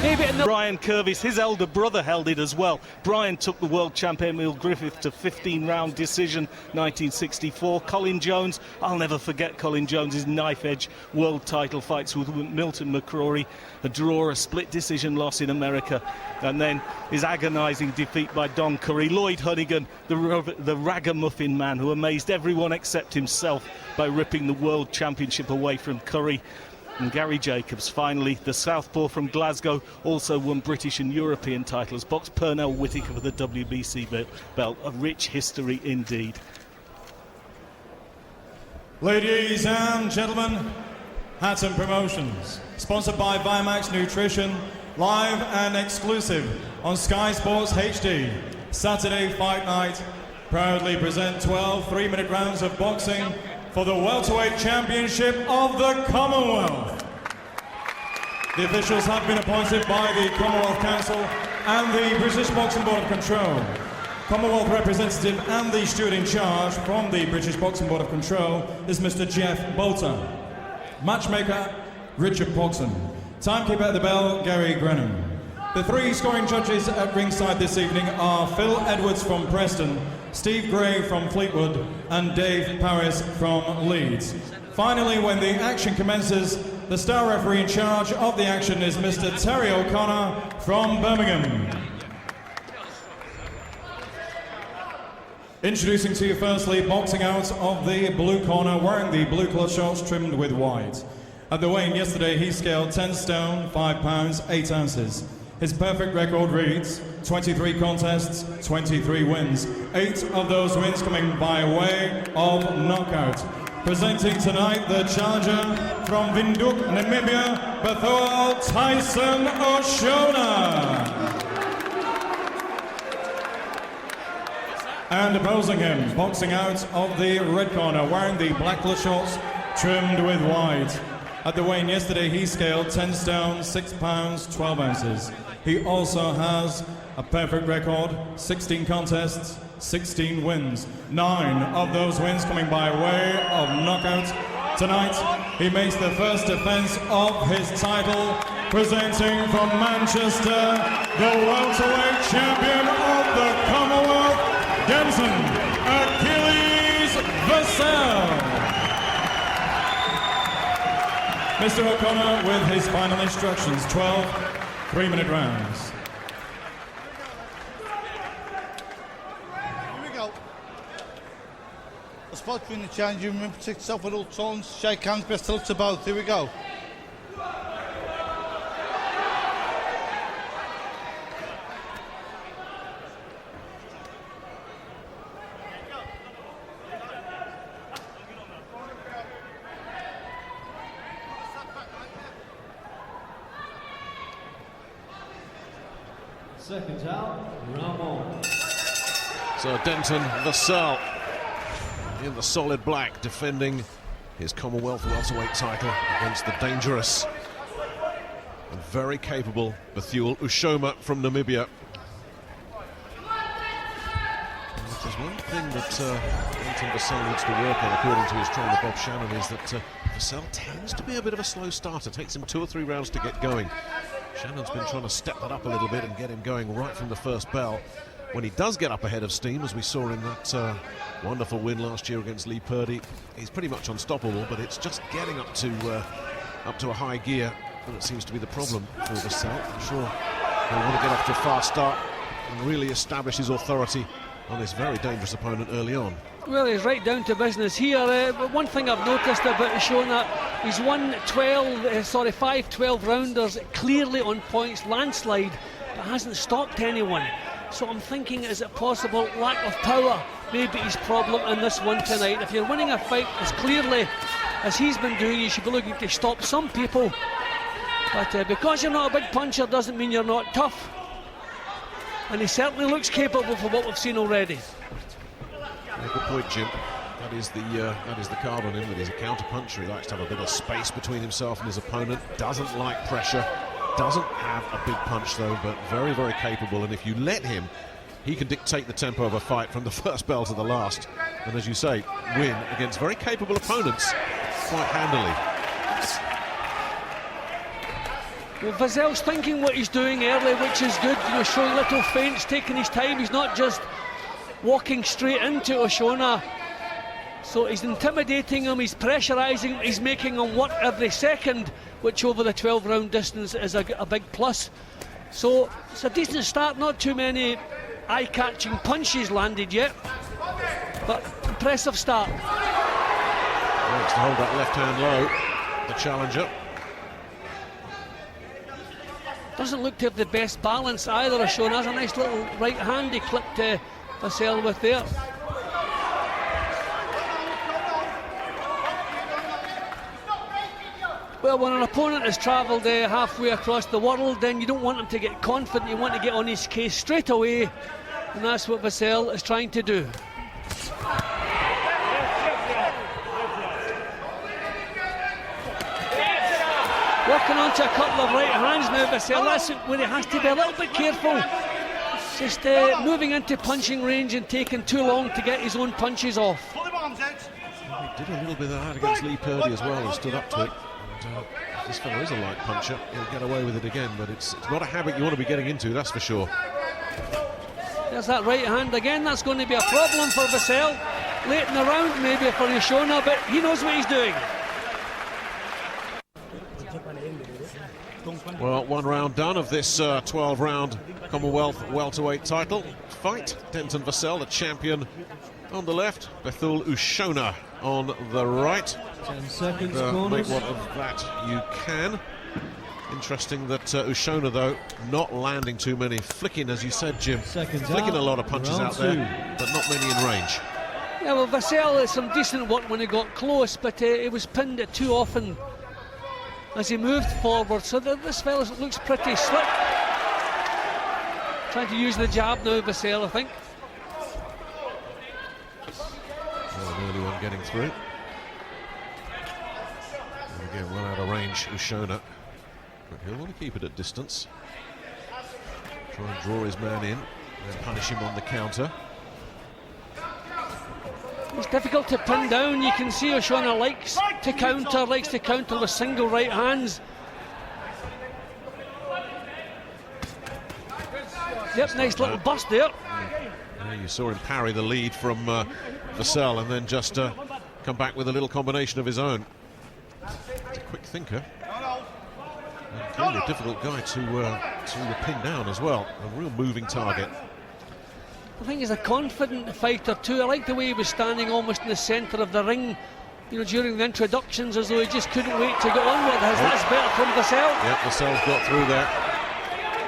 maybe in the... Brian Kirvis, his elder brother held it as well. Brian took the world champ Emil Griffith to 15-round decision 1964. Colin Jones, I'll never forget Colin Jones's knife-edge world title fights with Milton McCrory, a draw, a split decision loss in America, and then his agonising defeat by Don Curry. Lloyd Honeyghan, the ragamuffin man who amazed everyone except himself by ripping the world championship away from Curry. And Gary Jacobs, finally, the southpaw from Glasgow, also won British and European titles. Boxed Pernell Whitaker for the WBC belt. A rich history indeed. Ladies and gentlemen, Hatton Promotions, sponsored by Vimax Nutrition, live and exclusive on Sky Sports HD. Saturday Fight Night, proudly present 12 3-minute rounds of boxing for the welterweight championship of the Commonwealth. The officials have been appointed by the Commonwealth Council and the British Boxing Board of Control. Commonwealth representative and the steward in charge from the British Boxing Board of Control is Mr. Jeff Bolter. Matchmaker, Richard Pogson. Timekeeper at the bell, Gary Grenham. The 3 scoring judges at ringside this evening are Phil Edwards from Preston, Steve Gray from Fleetwood, and Dave Paris from Leeds. Finally, when the action commences, the star referee in charge of the action is Mr. Terry O'Connor from Birmingham. Introducing to you firstly, boxing out of the blue corner, wearing the blue cloth shorts trimmed with white. At the weigh-in yesterday, he scaled 10 stone, 5 pounds, 8 ounces. His perfect record reads 23 contests, 23 wins. 8 of those wins coming by way of knockout. Presenting tonight the challenger from Windhoek, Namibia, Betuel Tyson Ushona. And opposing him, boxing out of the red corner, wearing the black cloth shorts trimmed with white. At the weigh-in yesterday, he scaled 10 stone, 6 pounds, 12 ounces. He also has a perfect record, 16 contests, 16 wins. 9 of those wins coming by way of knockout. Tonight, he makes the first defense of his title, presenting from Manchester, the welterweight champion of the Commonwealth, Denton Vassell. Mr. O'Connor with his final instructions, 12 3-minute rounds. Here we go. A spot between the challenging room, protect yourself with all tones, shake hands, best of luck to both. Here we go. Seconds out, round 1. So Denton Vassell in the solid black, defending his Commonwealth welterweight title against the dangerous and very capable Betuel Ushona from Namibia. If there's one thing that Denton Vassell needs to work on, according to his trainer Bob Shannon, is that Vassell tends to be a bit of a slow starter. Takes him 2 or 3 rounds to get going. Shannon's been trying to step that up a little bit and get him going right from the first bell. When he does get up ahead of steam, as we saw in that wonderful win last year against Lee Purdy, he's pretty much unstoppable, but it's just getting up to a high gear that seems to be the problem for Vassell. I'm sure he'll want to get off to a fast start and really establish his authority on this very dangerous opponent early on. Well, he's right down to business here. But one thing I've noticed about Ushona, he's won 5 12-rounders clearly on points, landslide, but hasn't stopped anyone. So I'm thinking, is it possible lack of power maybe his problem in this one tonight? If you're winning a fight as clearly as he's been doing, you should be looking to stop some people. But because you're not a big puncher doesn't mean you're not tough. And he certainly looks capable for what we've seen already. Yeah, good point, Jim. That is the card on him, that he's a counter-puncher. He likes to have a bit of space between himself and his opponent. Doesn't like pressure. Doesn't have a big punch, though, but very, very capable. And if you let him, he can dictate the tempo of a fight from the first bell to the last. And as you say, win against very capable opponents quite handily. Well, Vassell's thinking what he's doing early, which is good, you know, showing little feints, taking his time. He's not just walking straight into Ushona. So he's intimidating him, he's pressurising him, he's making him work every second, which over the 12-round distance is a big plus. So it's a decent start, not too many eye-catching punches landed yet, but impressive start. Wants to hold that left hand low, the challenger. Doesn't look to have the best balance either, Ushona. Has a nice little right hand he clipped Vassell with there. Well, when an opponent has travelled halfway across the world, then you don't want him to get confident, you want to get on his case straight away, and that's what Vassell is trying to do. Working onto a couple of right hands now, Vassell. That's where he has to be a little bit careful. Just moving into punching range and taking too long to get his own punches off. He did a little bit of that against Lee Purdy as well and stood up to it. And, this fellow is a light puncher. He'll get away with it again, but it's not a habit you want to be getting into, that's for sure. There's that right hand again. That's going to be a problem for Vassell. Late in the round maybe for Ushona, but he knows what he's doing. Well, one round done of this 12-round Commonwealth welterweight title fight. Denton Vassell, the champion, on the left. Betuel Ushona on the right. 10 seconds, make what of that you can. Interesting that Ushona, though, not landing too many. Flicking, as you said, Jim. Flicking a lot of punches out there, but not many in range. Yeah, well, Vassell had some decent work when he got close, but he was pinned too often as he moved forward. So this fellow looks pretty slick. Trying to use the jab now, Vassell, I think. Well, an early one getting through. And again, well out of range, Ushona. But he'll want to keep it at distance. Try and draw his man in and punish him on the counter. It's difficult to pin down. You can see Ushona likes to counter with single right hands. Yep, nice little bust there. Yeah, you saw him parry the lead from Vassell and then just come back with a little combination of his own. He's a quick thinker. And clearly a difficult guy to pin down as well. A real moving target. I think he's a confident fighter too. I like the way he was standing almost in the centre of the ring, you know, during the introductions, as though he just couldn't wait to get on with it. That's better from Vassell. Yep, Vassell's got through there.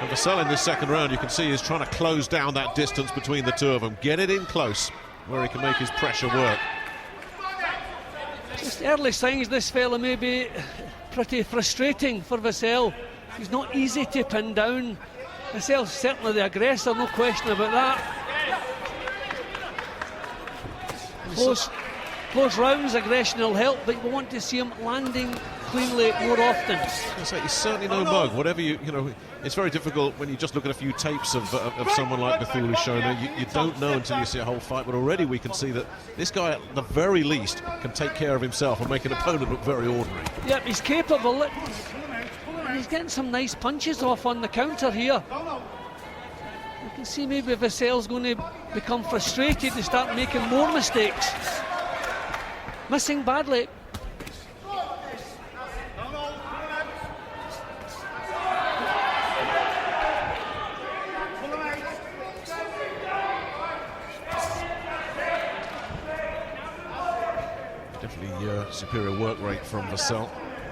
And Vassell in this second round, you can see he's trying to close down that distance between the two of them. Get it in close, where he can make his pressure work. Just early signs this fella may be pretty frustrating for Vassell. He's not easy to pin down. Vassell's certainly the aggressor, no question about that. Close rounds, aggression will help, but we want to see him landing cleanly more often. He's certainly no mug. Whatever you know, it's very difficult when you just look at a few tapes of someone like Betuel Ushona. You don't know until you see a whole fight, but already we can see that this guy, at the very least, can take care of himself and make an opponent look very ordinary. Yep, he's capable. And he's getting some nice punches off on the counter here. You can see maybe Vassell's going to become frustrated and start making more mistakes. Missing badly. Definitely superior work rate from Vassell.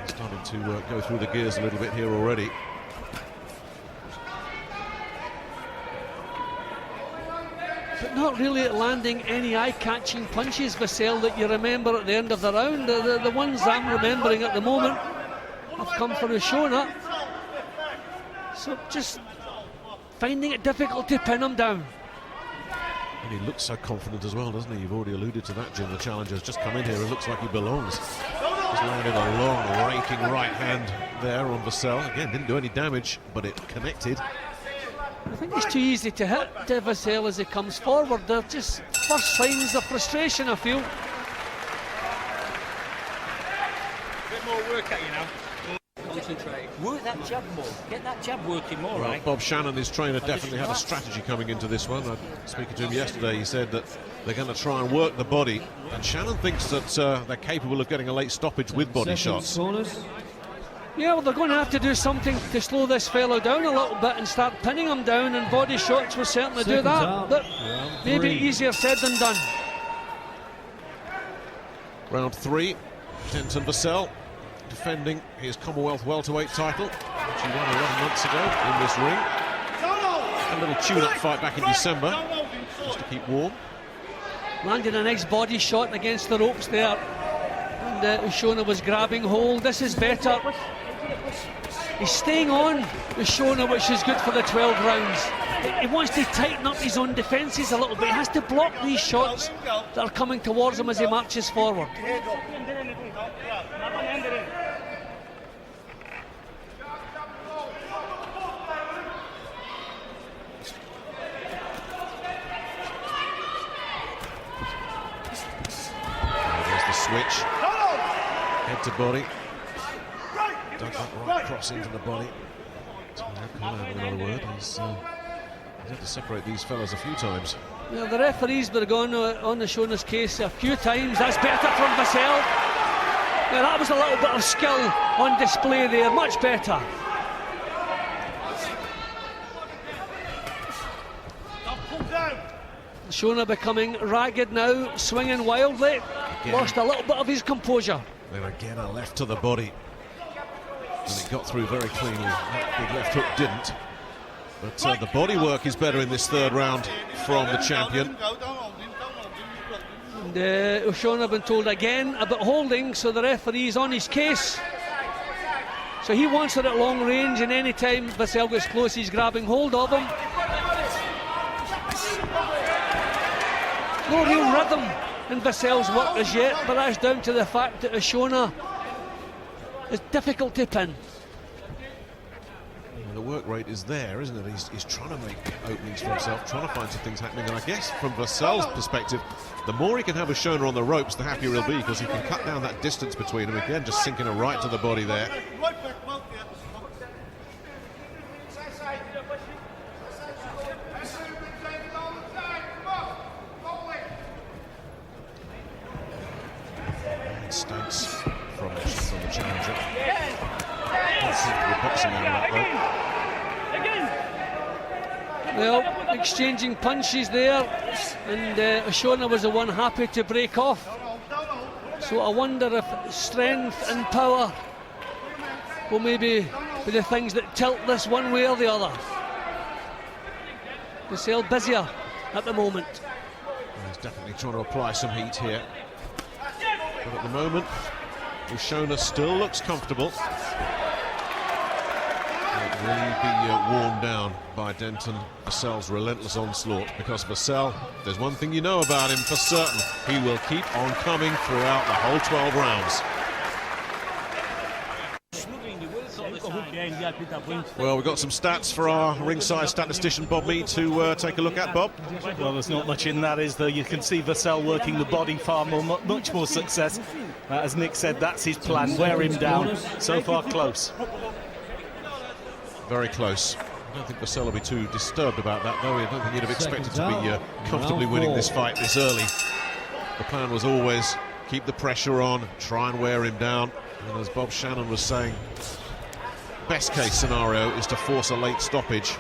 Starting to go through the gears a little bit here already. But not really landing any eye-catching punches, Vassell, that you remember at the end of the round. The ones I'm remembering at the moment have come for Ushona. So just finding it difficult to pin him down. And he looks so confident as well, doesn't he? You've already alluded to that, Jim. The challenger's just come in here and looks like he belongs. Just landed a long, raking right hand there on Vassell. Again, didn't do any damage, but it connected. I think it's too easy to hit Vassell as he comes forward. They're just first signs of frustration, I feel. A bit more work at you now. concentrate. Work that jab more. Get that jab working more, Well, right? Bob Shannon, his trainer, definitely had a strategy coming into this one. Speaking to him yesterday, he said that they're going to try and work the body, and Shannon thinks that they're capable of getting a late stoppage with body shots. Corners. Yeah, well, they're going to have to do something to slow this fellow down a little bit and start pinning him down, and body shots will certainly do Seconds that. out. But Round maybe 3. easier said than done. Round 3, Denton Vassell defending his Commonwealth welterweight title, which he won 11 months ago in this ring. A little tune-up fight back in December, just to keep warm. Landed a nice body shot against the ropes there, and Ushona was grabbing hold. This is better. He's staying on Ushona, which is good for the 12 rounds. He wants to tighten up his own defences a little bit. He has to block these shots that are coming towards him as he marches forward. There's the switch. Head to body. Dug that right cross into the body. Can't have another word. He's had to separate these fellas a few times. Well, the referees were going on Ushona's case a few times. That's better from Vassell. Now that was a little bit of skill on display there, much better. Ushona becoming ragged now, swinging wildly. Again. Lost a little bit of his composure. Then again, a left to the body. And it got through very cleanly. That big left hook didn't. But the body work is better in this third round from the champion. And Ushona been told again about holding, so the referee's on his case. So he wants it at long range, and any time Vassell gets close, he's grabbing hold of him. No real rhythm in Vassell's work as yet, but that's down to the fact that Ushona is difficult to pin. The work rate is there, isn't it? He's trying to make openings for himself, trying to find some things happening. And I guess from Vassell's perspective, the more he can have Ushona on the ropes, the happier he'll be, because he can cut down that distance between them. Again, just sinking it right to the body there. Stance from the challenger. Don't seem to be boxing out of that, Well, exchanging punches there, and Ushona was the one happy to break off. So I wonder if strength and power will maybe be the things that tilt this one way or the other. Vassell busier at the moment. He's definitely trying to apply some heat here. But at the moment, Ushona still looks comfortable. Will he be worn down by Denton Vassell's relentless onslaught? Because Vassell, there's one thing you know about him for certain, he will keep on coming throughout the whole 12 rounds. Well, we've got some stats for our ringside statistician Bob Mead to take a look at. Bob? Well, there's not much in that, is there? You can see Vassell working the body far more, much more success. As Nick said, that's his plan, wear him down. So far, close. Very close. I don't think Vassell will be too disturbed about that, though. I don't think he'd have expected to be comfortably winning this fight this early. The plan was always keep the pressure on, try and wear him down. And as Bob Shannon was saying, best case scenario is to force a late stoppage.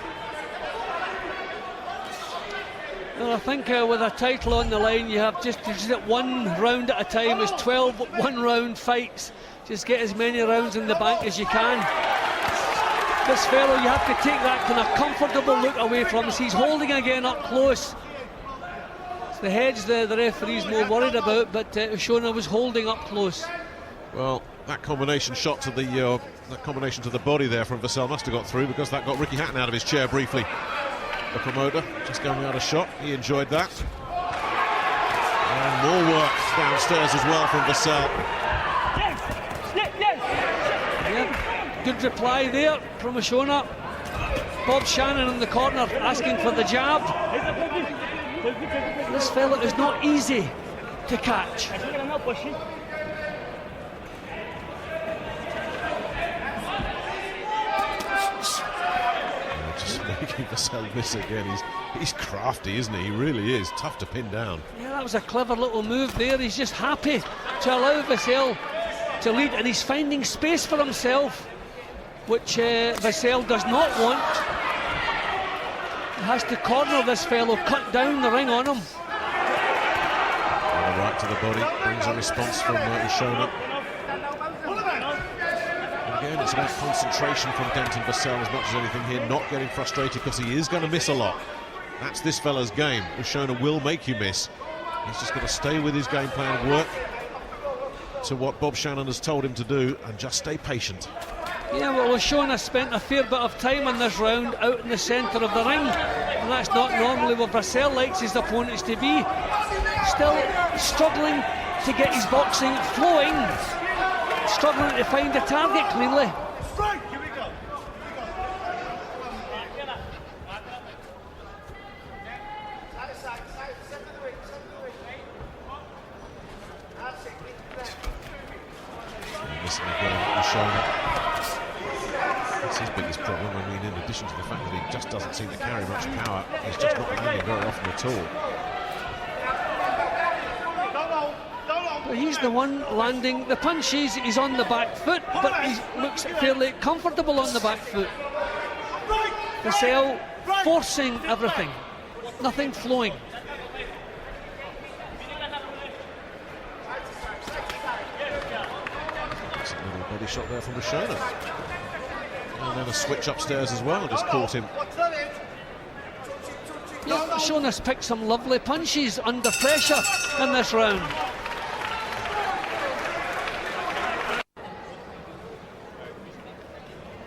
Well, I think with a title on the line, you have just one round at a time. It's 12 one-round fights. Just get as many rounds in the bank as you can. This fellow, you have to take that kind of comfortable look away from us. He's holding again up close. It's the heads the referee's more worried about, but Ushona was holding up close. Well, that combination shot to the combination to the body there from Vassell must have got through, because that got Ricky Hatton out of his chair briefly. The promoter just going out a shot. He enjoyed that. And more work downstairs as well from Vassell. Yeah, good reply there from Ushona. Bob Shannon in the corner asking for the jab. This fella is not easy to catch. making Vassell miss again. He's crafty, isn't he? He really is. Tough to pin down. Yeah, that was a clever little move there. He's just happy to allow Vassell to lead, and he's finding space for himself, which Vassell does not want. He has to corner this fellow, cut down the ring on him. And a right to the body, brings a response from Ushona. And again, it's about concentration from Denton Vassell as much as anything here, not getting frustrated because he is going to miss a lot. That's this fella's game. Ushona will make you miss. He's just got to stay with his game plan, work to what Bob Shannon has told him to do, and just stay patient. Yeah, well, Ushona spent a fair bit of time in this round out in the centre of the ring, and that's not normally where Vassell likes his opponents to be. Still struggling to get his boxing flowing, struggling to find the target cleanly. Missing again, Ushona. That's his biggest problem. I mean, in addition to the fact that he just doesn't seem to carry much power, he's just not landing very often at all. But he's the one landing the punches. He's on the back foot, but he looks fairly comfortable on the back foot. Vassell forcing everything, nothing flowing. That's a little body shot there from Ushona. And then a switch upstairs as well, just caught him. Yeah, Ushona's picked some lovely punches under pressure in this round.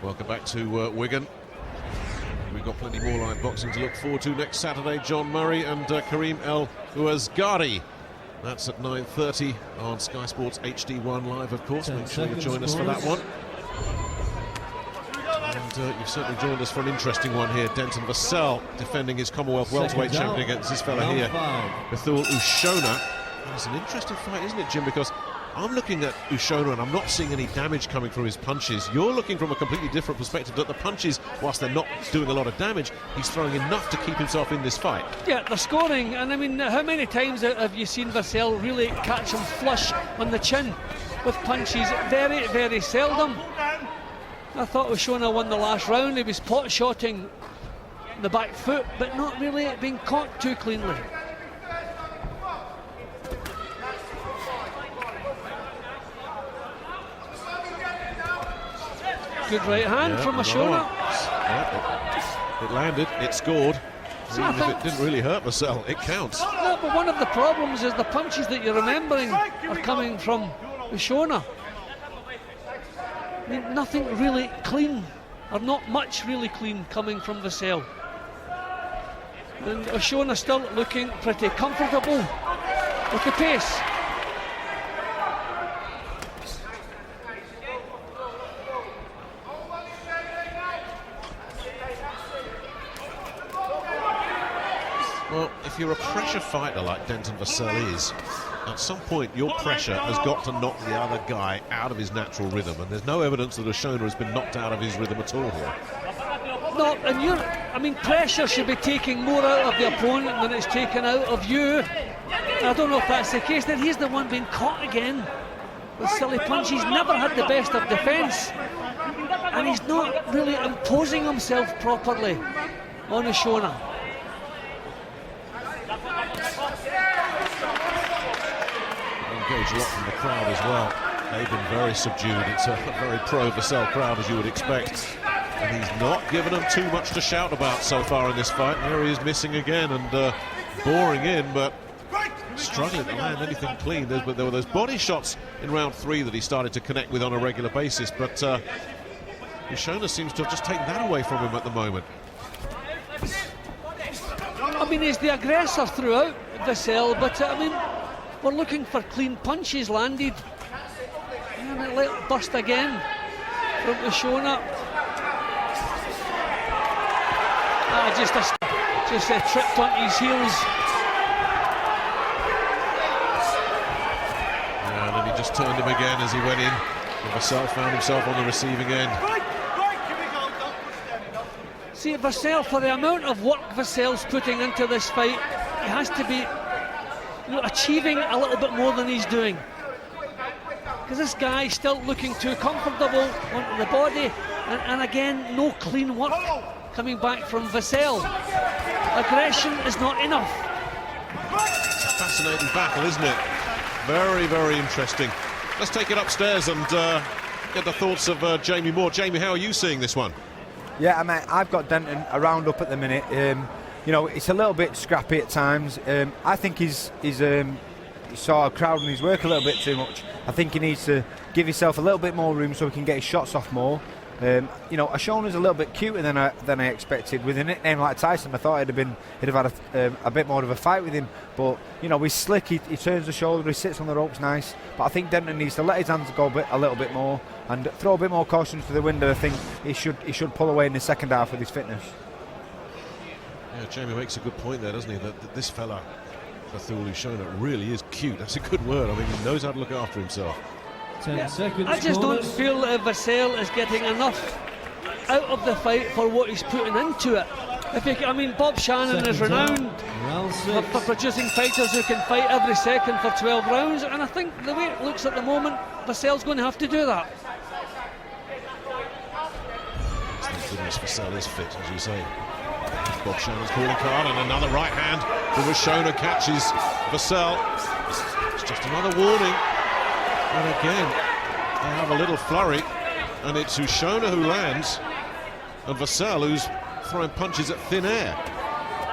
Welcome back to Wigan. We've got plenty more live boxing to look forward to next Saturday. John Murray and Karim El Ouazghari. That's at 9:30 on Sky Sports HD1 Live, of course. Make sure you join us for that one. And you've certainly joined us for an interesting one here. Denton Vassell defending his Commonwealth welterweight champion against this fella here, Betuel Ushona. And it's an interesting fight, isn't it, Jim? Because I'm looking at Ushona and I'm not seeing any damage coming from his punches. You're looking from a completely different perspective, that the punches, whilst they're not doing a lot of damage, he's throwing enough to keep himself in this fight. Yeah, they're scoring, and I mean, how many times have you seen Vassell really catch him flush on the chin with punches? Very, very seldom. I thought Ushona won the last round. He was pot-shotting the back foot, but not really being caught too cleanly. Good right hand from Ushona. It landed, it scored. Even if it didn't really hurt Vassell, it counts. No, but one of the problems is the punches that you're remembering are coming from Ushona. I mean, nothing really clean, or not much really clean coming from Vassell. And Ushona still looking pretty comfortable with the pace. Well, if you're a pressure fighter like Denton Vassell is, at some point your pressure has got to knock the other guy out of his natural rhythm, and there's no evidence that Ushona has been knocked out of his rhythm at all here. No, and I mean, pressure should be taking more out of the opponent than it's taken out of you. And I don't know if that's the case. Then he's the one being caught again with silly punches. He's never had the best of defence, and he's not really imposing himself properly on Ushona. Engaged a lot from the crowd as well. They've been very subdued. It's a very pro-Vassell crowd, as you would expect. And he's not given them too much to shout about so far in this fight. There he is missing again and boring in, but struggling to land anything clean. There were those body shots in round 3 that he started to connect with on a regular basis, but Ushona seems to have just taken that away from him at the moment. I mean, he's the aggressor throughout, Vassell, but I mean, we're looking for clean punches landed. And it let burst again from Ushona. Just tripped onto his heels. And then he just turned him again as he went in. And Vassell found himself on the receiving end. See, Vassell, for the amount of work Vassell's putting into this fight, he has to be achieving a little bit more than he's doing. Because this guy's still looking too comfortable onto the body, and again, no clean work coming back from Vassell. Aggression is not enough. It's a fascinating battle, isn't it? Very, very interesting. Let's take it upstairs and get the thoughts of Jamie Moore. Jamie, how are you seeing this one? Yeah, I mean, I've got Denton a round up at the minute. You know, it's a little bit scrappy at times. I think he's sort of crowding his work a little bit too much. I think he needs to give himself a little bit more room so he can get his shots off more. You know, Ushona's a little bit cuter than I expected. With a nickname like Tyson, I thought he'd have had a bit more of a fight with him. But you know, he's slick. He turns the shoulder. He sits on the ropes nice. But I think Denton needs to let his hands go a little bit more and throw a bit more caution to the wind. I think he should pull away in the second half with his fitness. Yeah, Jamie makes a good point there, doesn't he? That this fella, Betuel Ushona, really is cute. That's a good word. I mean, he knows how to look after himself. 10 seconds. I just don't feel Vassell is getting enough out of the fight for what he's putting into it. I mean, Bob Shannon is renowned for producing fighters who can fight every second for 12 rounds, and I think the way it looks at the moment, Vassell's going to have to do that. Thank goodness Vassell is fit, as you say. Bob Shannon's calling card, and another right hand from Ushona catches Vassell. It's just another warning. And again, they have a little flurry, and it's Ushona who lands, and Vassell who's throwing punches at thin air.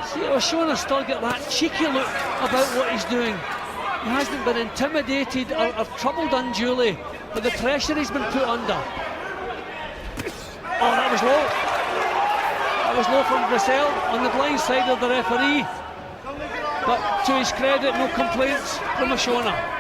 See, Ushona's still got that cheeky look about what he's doing. He hasn't been intimidated or troubled unduly with the pressure he's been put under. Oh, that was low. That was low from Vassell on the blind side of the referee. But to his credit, no complaints from Ushona.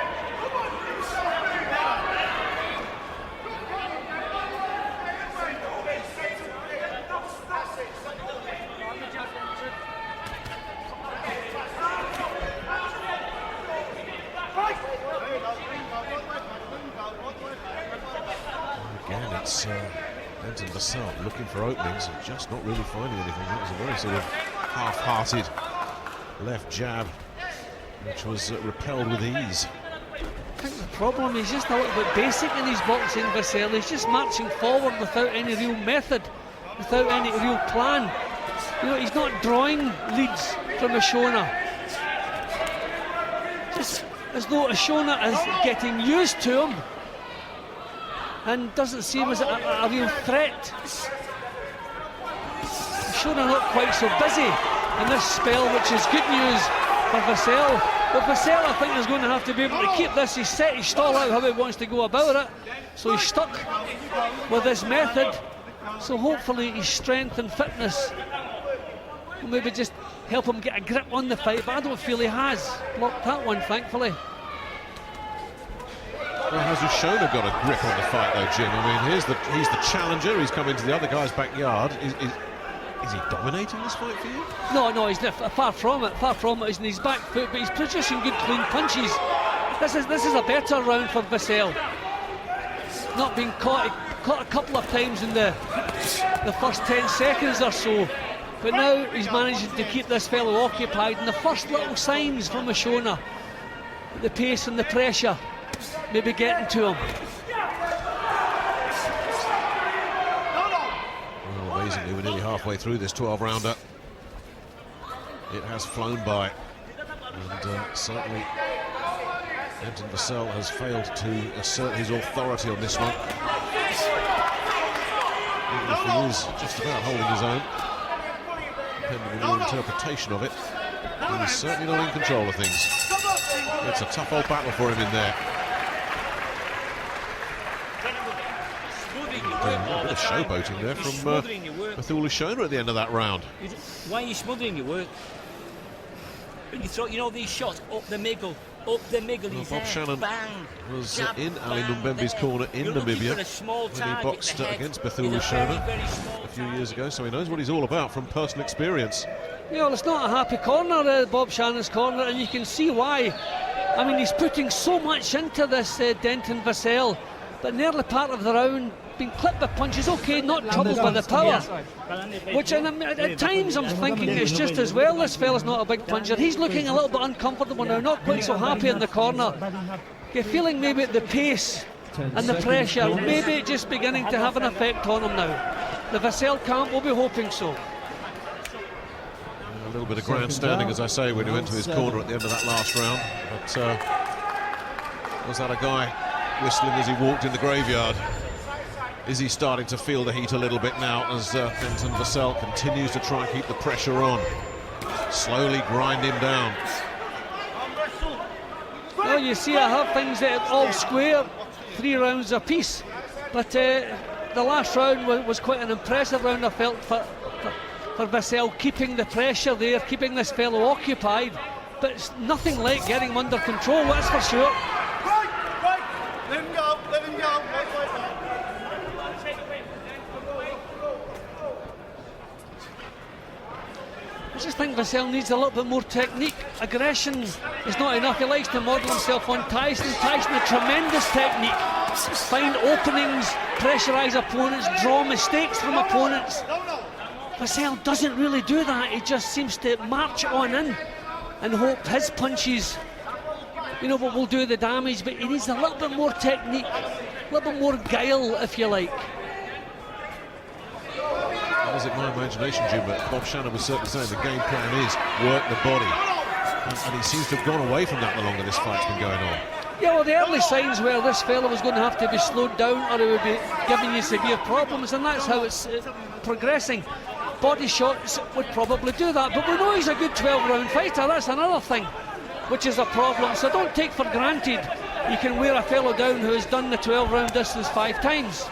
Again, it's Denton Vassell looking for openings and just not really finding anything. That was a very sort of half-hearted left jab, which was repelled with ease. I think the problem is just a little bit basic in his boxing, Vassell. He's just marching forward without any real method, without any real plan. You know, he's not drawing leads from Ushona. Just as though Ushona is getting used to him and doesn't seem as a real threat. Ushona not quite so busy in this spell, which is good news for Vassell. But Vassell, I think, is going to have to be able to keep this. He's set his stall out how he wants to go about it, so he's stuck with this method. So hopefully his strength and fitness will maybe just help him get a grip on the fight, but I don't feel he has blocked that one, thankfully. Well, has Ushona got a grip on the fight, though, Jim? I mean, he's the challenger. He's come into the other guy's backyard. Is he dominating this fight for you? No, he's far from it. Far from it. He's in his back foot, but he's producing good, clean punches. This is a better round for Vassell. Not being caught a couple of times in the first 10 seconds or so, but now he's managing to keep this fellow occupied. And the first little signs from Ushona, the pace and the pressure, maybe getting to him. Well, amazingly, we're nearly halfway through this 12-rounder. It has flown by, and certainly Denton Vassell has failed to assert his authority on this one. Even if he is just about holding his own, depending on your interpretation of it, he's certainly not in control of things. It's a tough old battle for him in there. A bit of showboating there from Betuel Ushona at the end of that round. Why are you smothering your work? When you throw, you know, these shots up the middle. Well, Bob Shannon bang, was jab, in Ali bang, Numbembe's there. corner in You're Namibia when he boxed against Betuel Ushona a few years ago, so he knows what he's all about from personal experience. You know, it's not a happy corner, Bob Shannon's corner, and you can see why. I mean, he's putting so much into this Denton Vassell, but in the early part of the round, being clipped by punches, okay, not troubled by the power. Which at times I'm thinking it's just as well this fella's not a big puncher. He's looking a little bit uncomfortable now, not quite so happy in the corner. You're feeling maybe the pace and the pressure, maybe just beginning to have an effect on him now. The Vassell camp will be hoping so. A little bit of grandstanding, as I say, when he went to his corner at the end of that last round. But was that a guy whistling as he walked in the graveyard? Is he starting to feel the heat a little bit now as Denton Vassell continues to try and keep the pressure on? Slowly grind him down. Well, you see, I have things that are all square, 3 rounds apiece. But the last round was quite an impressive round, I felt, for Vassell, keeping the pressure there, keeping this fellow occupied. But it's nothing like getting him under control, that's for sure. Right. Let him go, let him go. I just think Vassell needs a little bit more technique. Aggression is not enough. He likes to model himself on Tyson. Tyson, a tremendous technique. Find openings, pressurise opponents, draw mistakes from opponents. Vassell doesn't really do that. He just seems to march on in and hope his punches, will do the damage. But he needs a little bit more technique, a little bit more guile, if you like. That is it my imagination, Jim, but Bob Shannon was certainly saying the game plan is work the body. And he seems to have gone away from that the longer this fight's been going on. Yeah, well, the early signs were this fella was going to have to be slowed down or he would be giving you severe problems, and that's how it's progressing. Body shots would probably do that, but we know he's a good 12-round fighter. That's another thing, which is a problem. So don't take for granted you can wear a fellow down who has done the 12-round distance 5 times.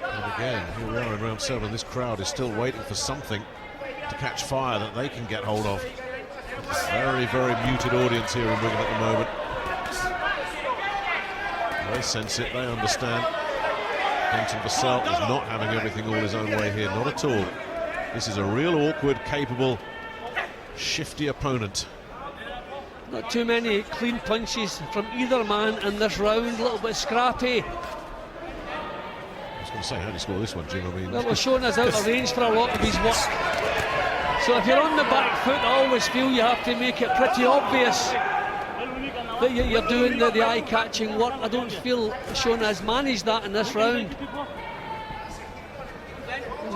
And again, here we are in round 7. This crowd is still waiting for something to catch fire that they can get hold of. Very, very muted audience here in Wigan at the moment. They sense it, they understand. Denton Vassell is not having everything all his own way here, not at all. This is a real awkward, capable, shifty opponent. Not too many clean punches from either man in this round, a little bit scrappy. I was going to say, how do you score this one, Jim? I mean, Well, Ushona's out of range for a lot of his work. So if you're on the back foot, I always feel you have to make it pretty obvious that you're doing the eye-catching work. I don't feel Ushona has managed that in this round.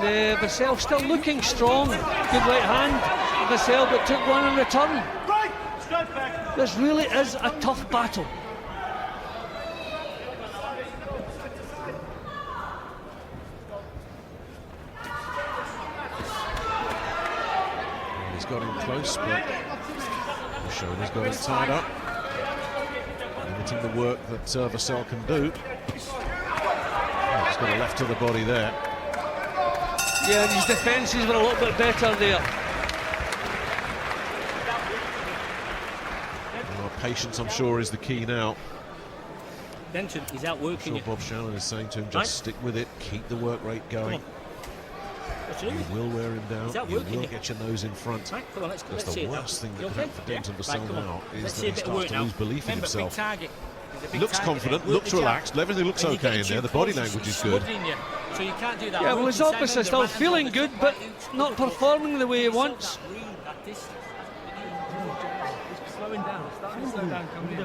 Vassell still looking strong. Good right hand, Vassell, but took one in return. This really is a tough battle. he's got him close, but Ushona's got him tied up. Limiting the work that Vassell can do. Oh, he's got a left to the body there. Yeah, and his defences were a little bit better there. Well, patience, I'm sure, is the key now. Denton, he's out working. I'm sure Bob Shannon is saying to him, just stick with it, keep the work rate going. You will wear him down, you will get your nose in front. Right, come on, let's the worst thing that can happen for Denton Vassell now is that he starts to lose belief in himself. Looks confident, looks relaxed, everything looks okay in there, the body language is good. So you can't do that. Yeah, well, he's obviously still feeling good, but not performing the way he wants. Slowing down, starting to slow down, coming in.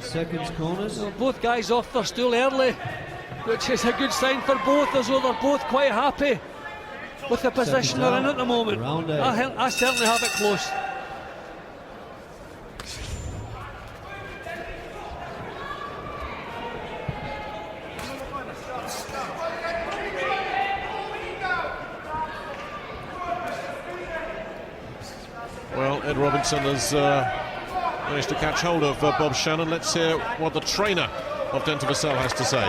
Seconds, corners. So both guys off their stool early, which is a good sign for both, as though they're both quite happy with the position they're in at the moment. I certainly have it close. Well, Ed Robinson has managed to catch hold of Bob Shannon. Let's hear what the trainer of Denton Vassell has to say.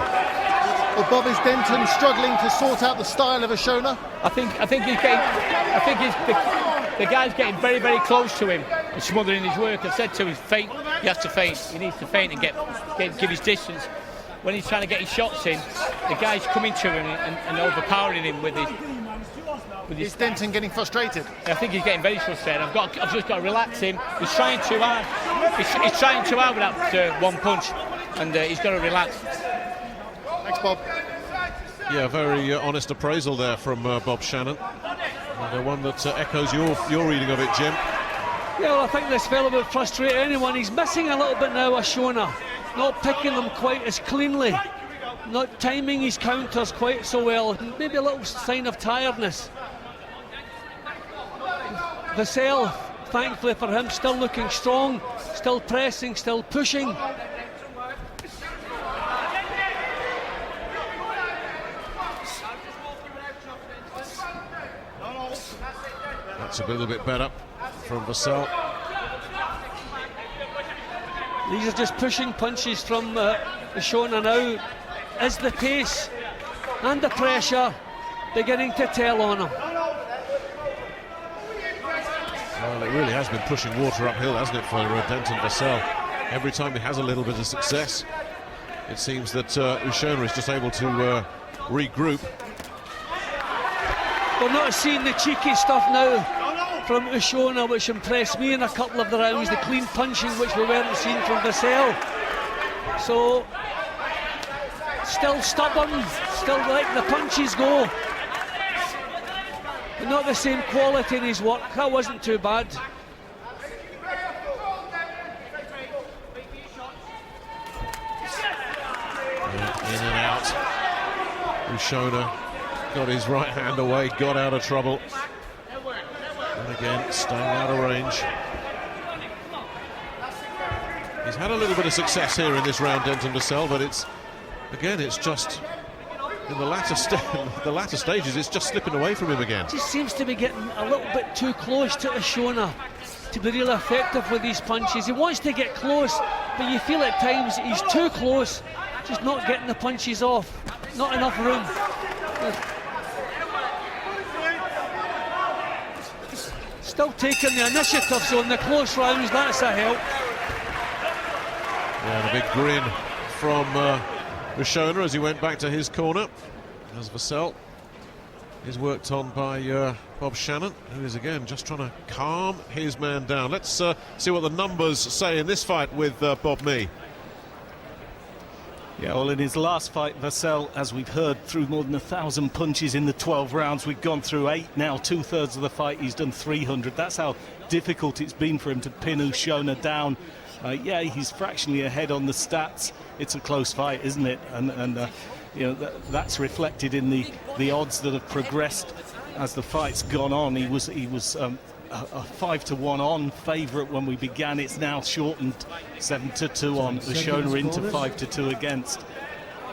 Well, Bob, is Denton struggling to sort out the style of Ushona? I think he's getting. I think the guy's getting very, very close to him. smothering his work. I've said to him, feint. He has to feint. He needs to feint and give his distance. When he's trying to get his shots in, the guy's coming to him and overpowering him with his. Is Denton getting frustrated? I think he's getting very frustrated. I've just got to relax him. He's trying too hard. He's trying too hard with that one punch, and he's got to relax. Thanks, Bob. Yeah, very honest appraisal there from Bob Shannon. And one that echoes your reading of it, Jim. Yeah, well, I think this fellow would frustrate anyone. He's missing a little bit now, Ushona. Not picking them quite as cleanly. Not timing his counters quite so well. Maybe a little sign of tiredness. Vassell, thankfully for him, still looking strong, still pressing, still pushing. That's a little bit better from Vassell. These are just pushing punches from Ushona now. Is the pace and the pressure beginning to tell on him? Well, it really has been pushing water uphill, hasn't it, for Denton Vassell? Every time he has a little bit of success, it seems that Ushona is just able to regroup. We're not seeing the cheeky stuff now from Ushona, which impressed me in a couple of the rounds, the clean punching which we weren't seeing from Vassell. So, still stubborn, still letting the punches go. But not the same quality in his work. That wasn't too bad. In and out. Ushona got his right hand away, got out of trouble. And again, staying out of range. He's had a little bit of success here in this round, Denton Vassell, but it's just in the latter stages, it's just slipping away from him again. Just seems to be getting a little bit too close to Ushona to be really effective with these punches. He wants to get close, but you feel at times he's too close, just not getting the punches off. Not enough room. Still taking the initiative, so in the close rounds, that's a help. Yeah, and a big grin from Ushona as he went back to his corner. As Vassell is worked on by Bob Shannon, who is again just trying to calm his man down. Let's see what the numbers say in this fight with Bob Mee. Yeah, well, in his last fight, Vassell, as we've heard, threw more than 1,000 punches in the 12 rounds. We've gone through 8 now, 2/3 of the fight. He's done 300. That's how difficult it's been for him to pin Ushona down. Yeah, he's fractionally ahead on the stats. It's a close fight, isn't it? And you know, that's reflected in the odds that have progressed as the fight's gone on. He was a 5-1 on favourite when we began. It's now shortened 7-2 on Ushona into 5-2 against.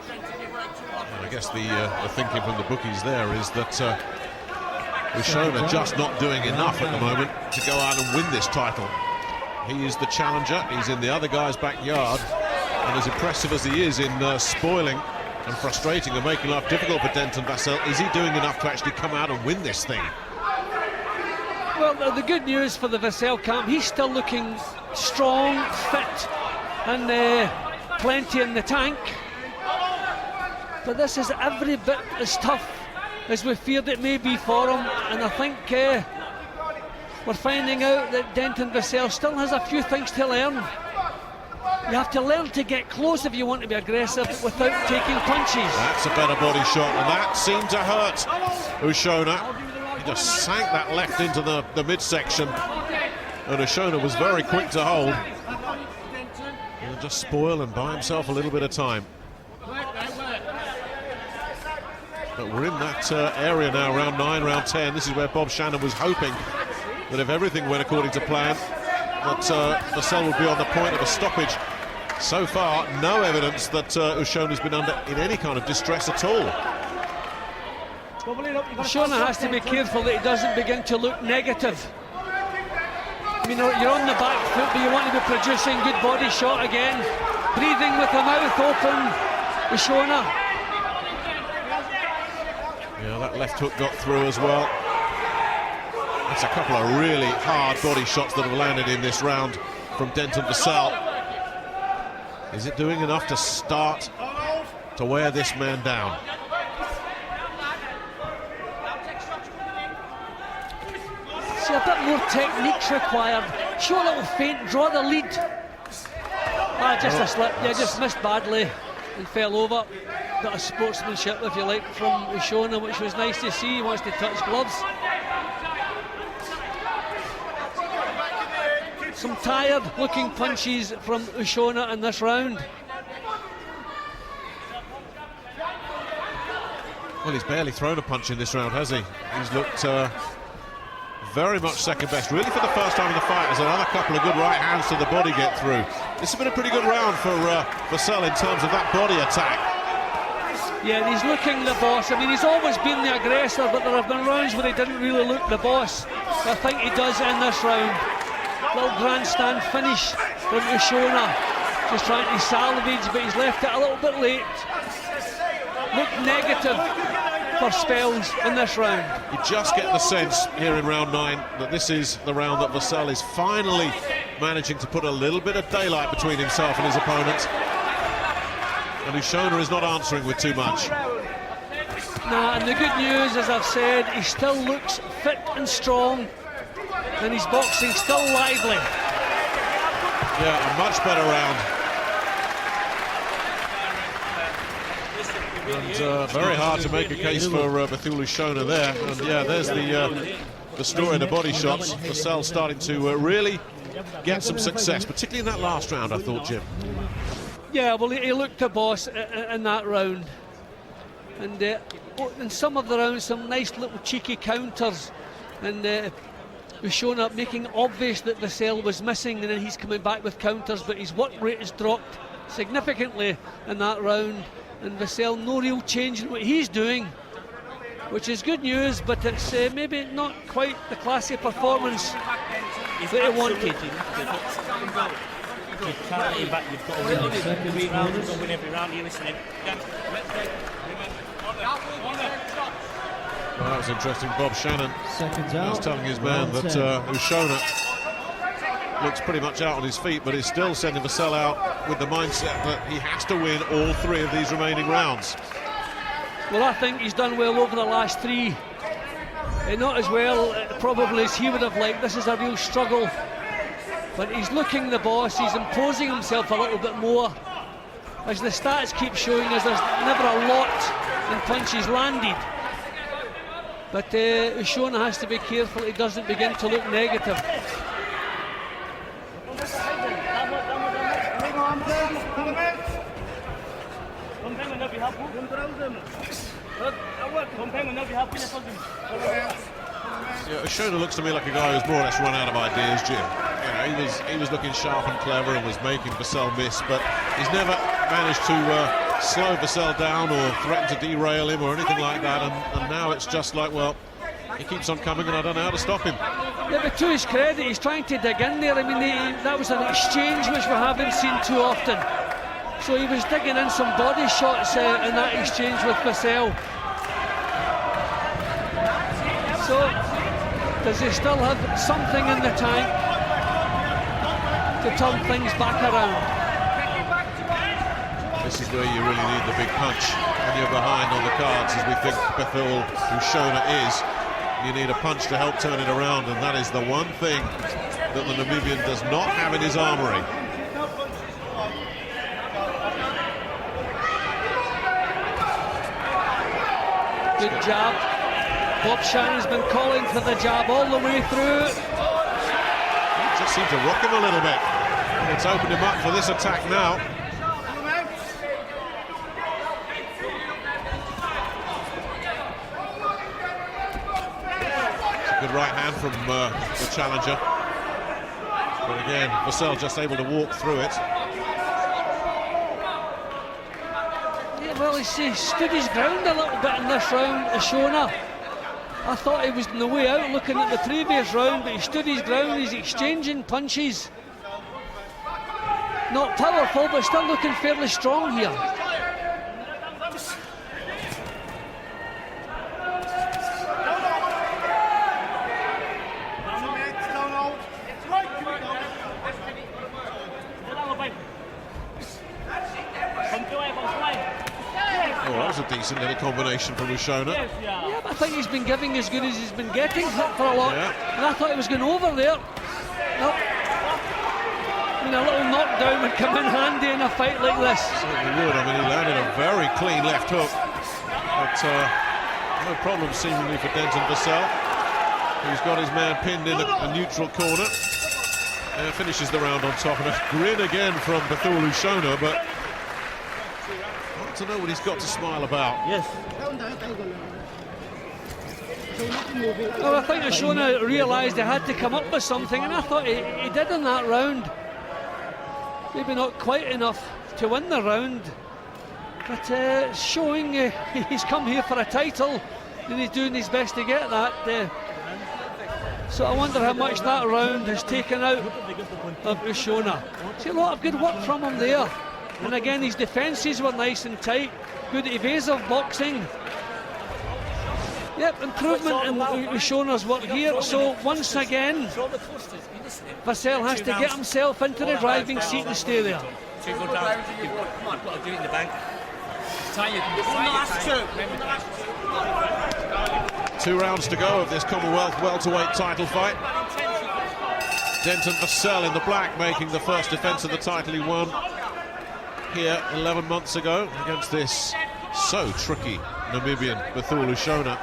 And I guess the thinking from the bookies there is that Ushona just not doing enough at the moment to go out and win this title. He is the challenger, he's in the other guy's backyard, and as impressive as he is in spoiling and frustrating and making life difficult for Denton Vassell, is he doing enough to actually come out and win this thing? Well, the good news for the Vassell camp, he's still looking strong, fit, and plenty in the tank. But this is every bit as tough as we feared it may be for him, and I think we're finding out that Denton Vassell still has a few things to learn. You have to learn to get close if you want to be aggressive without taking punches. That's a better body shot, and that seemed to hurt Ushona. He just sank that left into the midsection, and Ushona was very quick to hold. And just spoil and buy himself a little bit of time. But we're in that area now, round 9, round 10. This is where Bob Shannon was hoping that if everything went according to plan, that Vassell would be on the point of a stoppage. So far, no evidence that Ushona's been in any kind of distress at all. Ushona has to be careful that he doesn't begin to look negative. I mean, you're on the back foot, but you want to be producing good body shot again. Breathing with the mouth open, Ushona. Yeah, that left hook got through as well. That's a couple of really hard body shots that have landed in this round from Denton Vassell. Is it doing enough to start to wear this man down? See, a bit more technique's required. Show a little feint, draw the lead. Just a slip. Yeah, just missed badly and fell over. Bit of sportsmanship, if you like, from Ushona, which was nice to see. He wants to touch gloves. Some tired-looking punches from Ushona in this round. Well, he's barely thrown a punch in this round, has he? He's looked very much second best. Really, for the first time in the fight, there's another couple of good right hands to the body get through. This has been a pretty good round for Vassell in terms of that body attack. Yeah, and he's looking the boss. I mean, he's always been the aggressor, but there have been rounds where he didn't really look the boss. I think he does in this round. Little grandstand finish from Ushona. Just trying to salvage, but he's left it a little bit late. Looked negative for spells in this round. You just get the sense here in round 9 that this is the round that Vassell is finally managing to put a little bit of daylight between himself and his opponent. And Ushona is not answering with too much. Nah, and the good news, as I've said, he still looks fit and strong, and his boxing still lively. Yeah, a much better round. And very hard to make a case for Betuel Ushona there. And yeah, there's the story, the body shots. Vassell starting to really get some success, particularly in that last round, I thought, Jim. Yeah, well, he looked the boss in that round. And in some of the rounds, some nice little cheeky counters. And Ushona making obvious that Vassell was missing, and then he's coming back with counters, but his work rate has dropped significantly in that round. And Vassell, no real change in what he's doing, which is good news, but it's maybe not quite the classy performance that he wanted. You can't let him back, you've got to win every round, you've got to win every round, you're listening. Well, that was interesting. Bob Shannon was telling his man that Ushona looks pretty much out on his feet, but he's still sending Vassell out with the mindset that he has to win all 3 of these remaining rounds. Well, I think he's done well over the last 3. Not as well probably as he would have liked. This is a real struggle, but he's looking the boss. He's imposing himself a little bit more. As the stats keep showing us, there's never a lot in punches landed, but Ushona has to be careful he doesn't begin to look negative. Yeah, Ushona looks to me like a guy who's more or less run out of ideas, Jim. You know, he was looking sharp and clever and was making Vassell miss, but he's never managed to slow Vassell down or threaten to derail him or anything like that. And now it's just like, well, he keeps on coming and I don't know how to stop him. Yeah, but to his credit, he's trying to dig in there. I mean, that was an exchange which we haven't seen too often. So he was digging in some body shots in that exchange with Vassell. So, does he still have something in the tank to turn things back around? This is where you really need the big punch when you're behind on the cards, as we think Betuel Ushona is. You need a punch to help turn it around, and that is the one thing that the Namibian does not have in his armoury. Good jab. Bob Shannon's been calling for the jab all the way through. It just seemed to rock him a little bit. And it's opened him up for this attack now. It's a good right hand from the challenger. But again, Vassell just able to walk through it. Well, he stood his ground a little bit in this round, Ushona. I thought he was on the way out looking at the previous round, but he stood his ground. He's exchanging punches. Not powerful, but still looking fairly strong here. decent little combination from Ushona. Yeah, but I think he's been giving as good as he's been getting for a lot. And I thought he was going over there. Nope. I mean, a little knockdown would come in handy in a fight like this. Certainly would. I mean, he landed a very clean left hook. But no problem seemingly for Denton Vassell, who's got his man pinned in a neutral corner. And finishes the round on top. And a grin again from Betuel Ushona, but hard to know what he's got to smile about. Yes. Well, I think Ushona realised he had to come up with something, and I thought he did in that round. Maybe not quite enough to win the round, but showing he's come here for a title, and he's doing his best to get that. So I wonder how much that round has taken out of Ushona. See, a lot of good work from him there. And again, his defences were nice and tight. Good evasive boxing. Yep, improvement in Ushona's work here. So once again, Vassell has to get himself into the driving seat and stay there. 2 good rounds. You've got to do it in the bank. 2 rounds to go of this Commonwealth welterweight title fight. Denton Vassell in the black, making the first defence of the title he won here 11 months ago against this so tricky Namibian Betuel Ushona.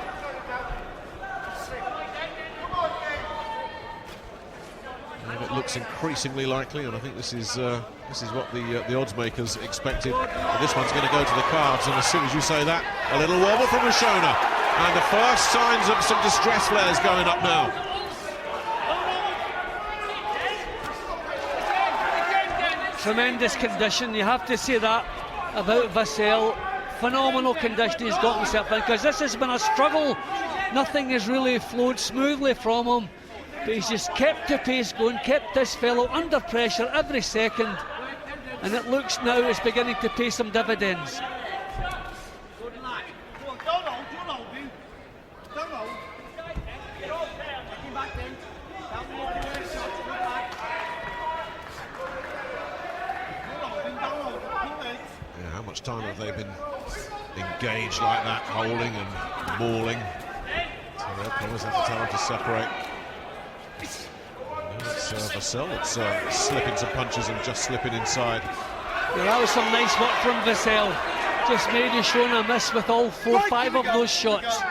And it looks increasingly likely, and I think this is what the odds makers expected. But this one's going to go to the cards, and as soon as you say that, a little wobble from Ushona. And the first signs of some distress flares going up now. Tremendous condition, you have to say that about Vassell. Phenomenal condition he's got himself in, because this has been a struggle. Nothing has really flowed smoothly from him, but he's just kept the pace going, kept this fellow under pressure every second, and it looks now it's beginning to pay some dividends. How much time have they been engaged like that, holding and mauling? So they'll always have the time to separate. It's Vassell that's slipping some punches and just slipping inside. Yeah, that was some nice work from Vassell. Just made Ushona miss with all 4 or 5 of those shots.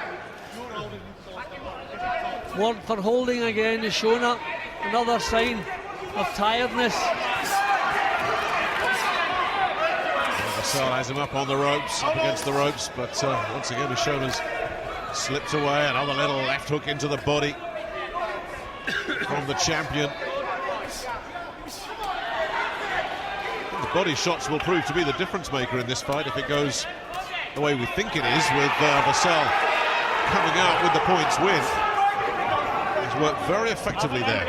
Word for holding again, Ushona. Another sign of tiredness. Vassell has him up on the ropes, up against the ropes, but once again Ushona's slipped away. Another little left hook into the body from the champion. The body shots will prove to be the difference maker in this fight if it goes the way we think it is, with Vassell coming out with the points win. He's worked very effectively there.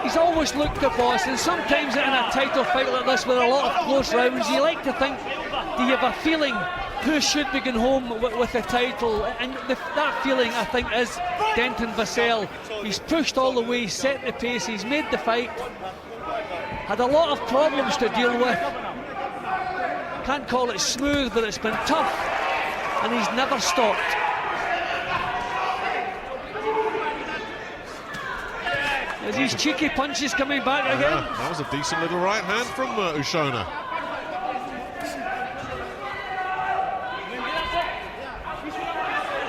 He's always looked the boss, and sometimes in a title fight like this with a lot of close rounds, you like to think, do you have a feeling who should be going home with the title? And that feeling, I think, is Denton Vassell. He's pushed all the way, he's set the pace, he's made the fight. Had a lot of problems to deal with. Can't call it smooth, but it's been tough, and he's never stopped. Is these cheeky punches coming back again? That was a decent little right hand from Ushona.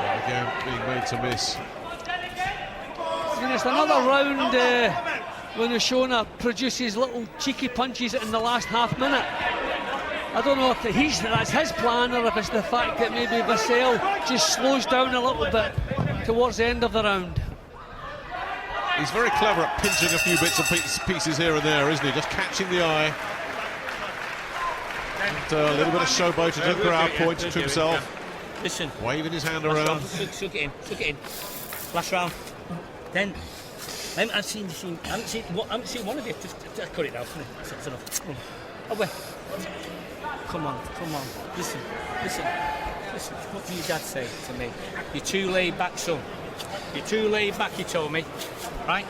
And again, being made to miss. I mean, it's another round when Ushona produces little cheeky punches in the last half minute. I don't know if that's his plan, or if it's the fact that maybe Vassell just slows down a little bit towards the end of the round. He's very clever at pinching a few bits and pieces here and there, isn't he? Just catching the eye. And a little bit of showboat to the crowd, pointing to himself. Listen. Waving his hand around. Suck it in. Last round. Then, I haven't seen one of you. Just cut it out. That's enough. Away. Come on. Listen. What did your dad say to me? You're too laid back, son. You're too laid back, he told me. Right?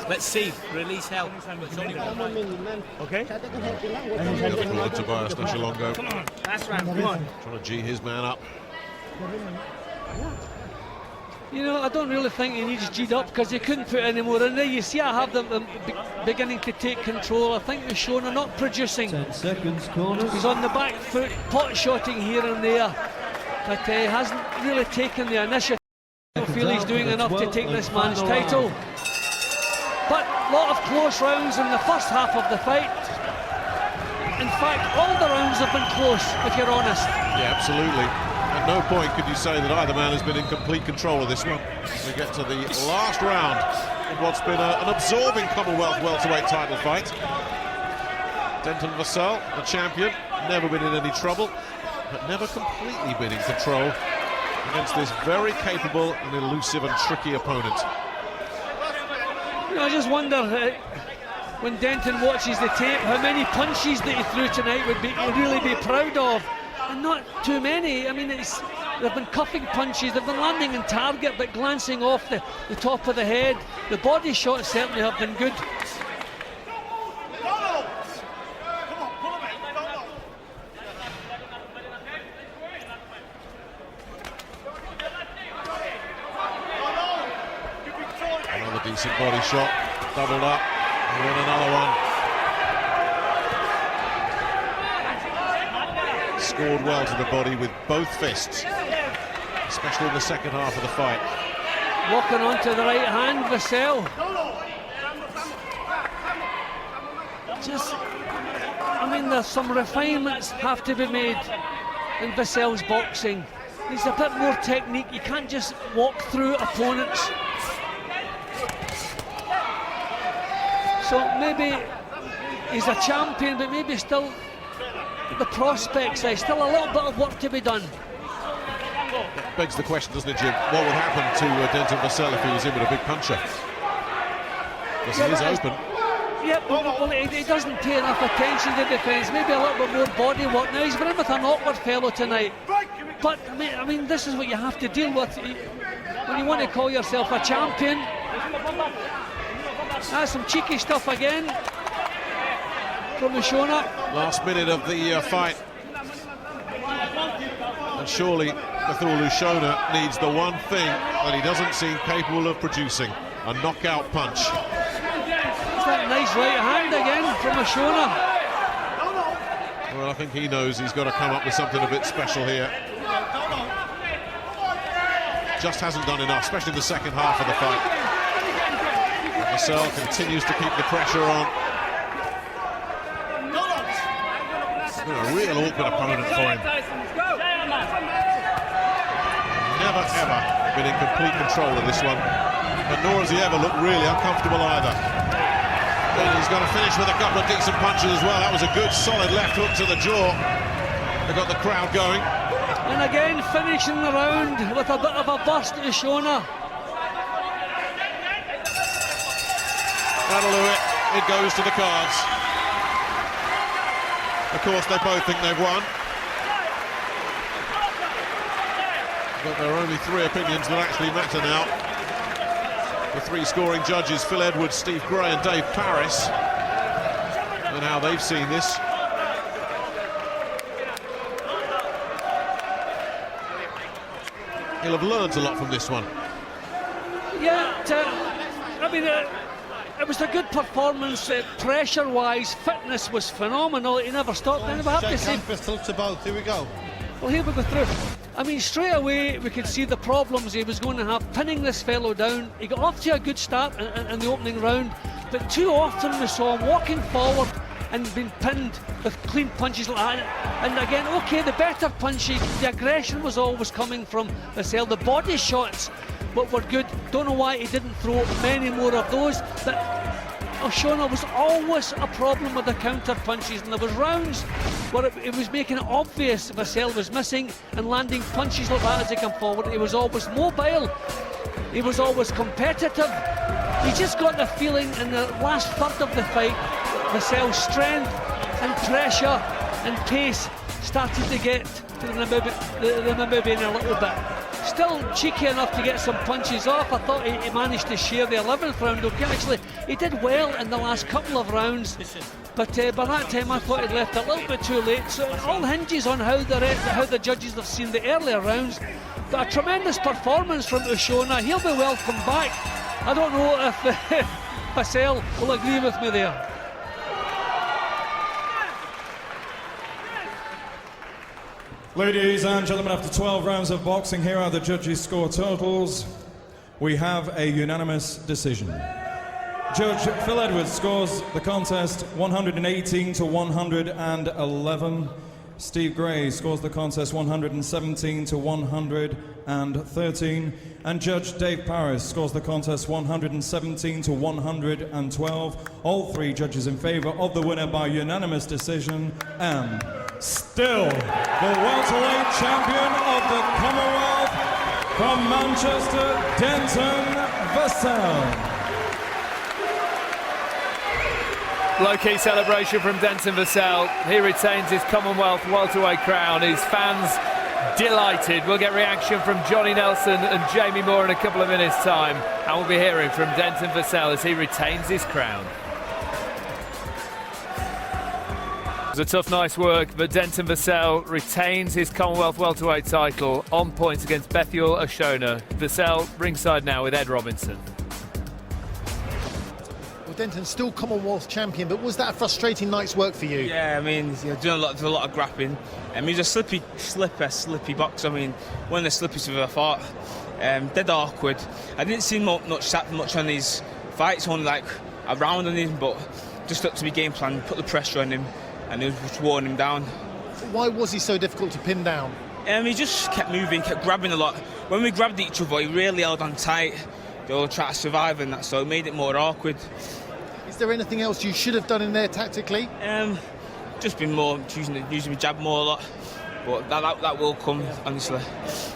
Let's see. Release hell. It's only one round. Okay. Tobias Nicholongo. Come on. Last round. Come on. Trying to G his man up. You know, I don't really think he needs G'd up because he couldn't put any more in there. You see, I have them beginning to take control. I think Ushona not producing. 10 seconds, corners. He's on the back foot, pot-shotting here and there, but he hasn't really taken the initiative. I don't feel he's doing enough to take this man's title. But a lot of close rounds in the first half of the fight. In fact, all the rounds have been close, if you're honest. Yeah, absolutely. At no point could you say that either man has been in complete control of this one. We get to the last round of what's been an absorbing Commonwealth welterweight title fight. Denton Vassell, the champion, never been in any trouble, but never completely been in control against this very capable and elusive and tricky opponent. You know, I just wonder when Denton watches the tape how many punches that he threw tonight would he'd really be proud of. And not too many. I mean, they've been cuffing punches, they've been landing in target but glancing off the top of the head. The body shots certainly have been good. Another decent body shot, doubled up, and then another one. Scored well to the body with both fists, especially in the second half of the fight. Walking onto the right hand, Vassell. I mean, there's some refinements have to be made in Vassell's boxing. There's a bit more technique. You can't just walk through opponents. So maybe he's a champion, but maybe still the prospects, there's still a little bit of work to be done. That begs the question, doesn't it, Jim? What would happen to Denton Vassell if he was in with a big puncher? Because he is open. Yeah, well, he doesn't pay enough attention to defence. Maybe a little bit more body work. Now he's been in with an awkward fellow tonight. But I mean, this is what you have to deal with when you want to call yourself a champion. That's some cheeky stuff again from Ushona. Last minute of the fight, and surely Betuel Ushona needs the one thing that he doesn't seem capable of producing: a knockout punch. It's that nice right hand again from Ushona. Well, I think he knows he's got to come up with something a bit special here. Just hasn't done enough, especially in the second half of the fight. Vassell continues to keep the pressure on. Been a real awkward opponent for him. Never ever been in complete control of this one, but nor has he ever looked really uncomfortable either. Then he's going to finish with a couple of decent punches as well. That was a good solid left hook to the jaw. They got the crowd going. And again finishing the round with a bit of a burst, Ushona. That'll do it. It goes to the cards. Of course, they both think they've won. But there are only three opinions that actually matter now. The three scoring judges, Phil Edwards, Steve Gray and Dave Paris, and how they've seen this. He'll have learned a lot from this one. Yeah, I mean, it was a good performance, pressure-wise. Fitness was phenomenal. He never stopped. And we have to say, here we go. Well, here we go through. I mean, straight away we could see the problems he was going to have pinning this fellow down. He got off to a good start in the opening round, but too often we saw him walking forward and being pinned with clean punches like that. And again, okay, the better punches, the aggression was always coming from Vassell. The body shots were good. Don't know why he didn't throw many more of those. But Ushona was always a problem with the counter punches, and there was rounds where it was making it obvious Vassell was missing and landing punches like that as he came forward. He was always mobile, he was always competitive. He just got the feeling in the last third of the fight, Vassell's strength and pressure and pace started to get to the Namibian a little bit. still cheeky enough to get some punches off. I thought he managed to share the 11th round okay. Actually, he did well in the last couple of rounds, but by that time I thought he'd left a little bit too late. So it all hinges on how the judges have seen the earlier rounds. But a tremendous performance from Ushona. He'll be welcome back. I don't know if Vassell will agree with me there. Ladies and gentlemen, after 12 rounds of boxing, here are the judges' score totals. We have a unanimous decision. Judge Phil Edwards scores the contest 118 to 111. Steve Gray scores the contest 117 to 113. And Judge Dave Paris scores the contest 117 to 112. All three judges in favour of the winner by unanimous decision, and still the welterweight champion of the Commonwealth from Manchester, Denton Vassell. Low-key celebration from Denton Vassell. He retains his Commonwealth welterweight crown. His fans delighted. We'll get reaction from Johnny Nelson and Jamie Moore in a couple of minutes' time, and we'll be hearing from Denton Vassell as he retains his crown. It was a tough night's work, but Denton Vassell retains his Commonwealth welterweight title on points against Betuel Ushona. Vassell ringside now with Ed Robinson. Well, Denton's still Commonwealth champion, but was that a frustrating night's work for you? Yeah, I mean, doing a lot of grappling. He's a slippy box. I mean, one of the slippiest I've ever fought. Dead awkward. I didn't see much on his fights, only like a round on him, but just up to my game plan, put the pressure on him, and it was just wearing him down. Why was he so difficult to pin down? He just kept moving, kept grabbing a lot. When we grabbed each other, he really held on tight. They all tried to survive and that, so it made it more awkward. Is there anything else you should have done in there tactically? Just been more using my jab more a lot, but that will come, honestly.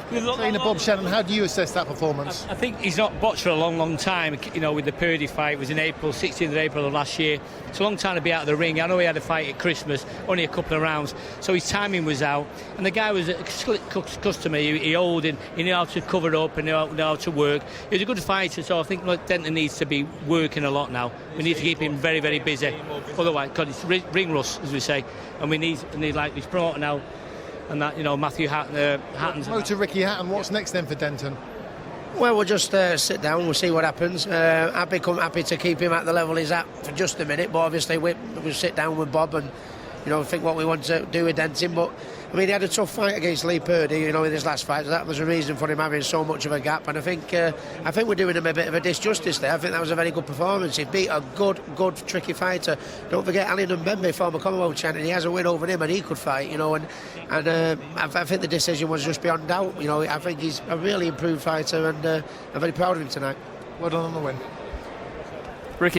Trainer Bob Shannon, how do you assess that performance? I think he's not boxed for a long time. You know, with the Purdy fight, it was in April, 16th of April of last year. It's a long time to be out of the ring. I know he had a fight at Christmas, only a couple of rounds, so his timing was out. And the guy was a slick customer. He old and he knew how to cover up and knew how to work. He was a good fighter, so I think Denton needs to be working a lot now. We need to keep him very, very busy. Otherwise, God, it's ring rust, as we say, and we need like his promoter now. And that, you know, Matthew Hatton's. Motor Ricky Hatton, what's next then for Denton? Well, we'll just sit down, we'll see what happens. I'd become happy to keep him at the level he's at for just a minute, but obviously we'll sit down with Bob and, you know, think what we want to do with Denton. But I mean, he had a tough fight against Lee Purdy, you know, in his last fight. So that was a reason for him having so much of a gap. And I think we're doing him a bit of a disjustice there. I think that was a very good performance. He beat a good, tricky fighter. Don't forget, Ali Mbembe, former Commonwealth champion. He has a win over him, and he could fight, you know. And I think the decision was just beyond doubt. You know, I think he's a really improved fighter, and I'm very proud of him tonight. Well done on the win. Ricky.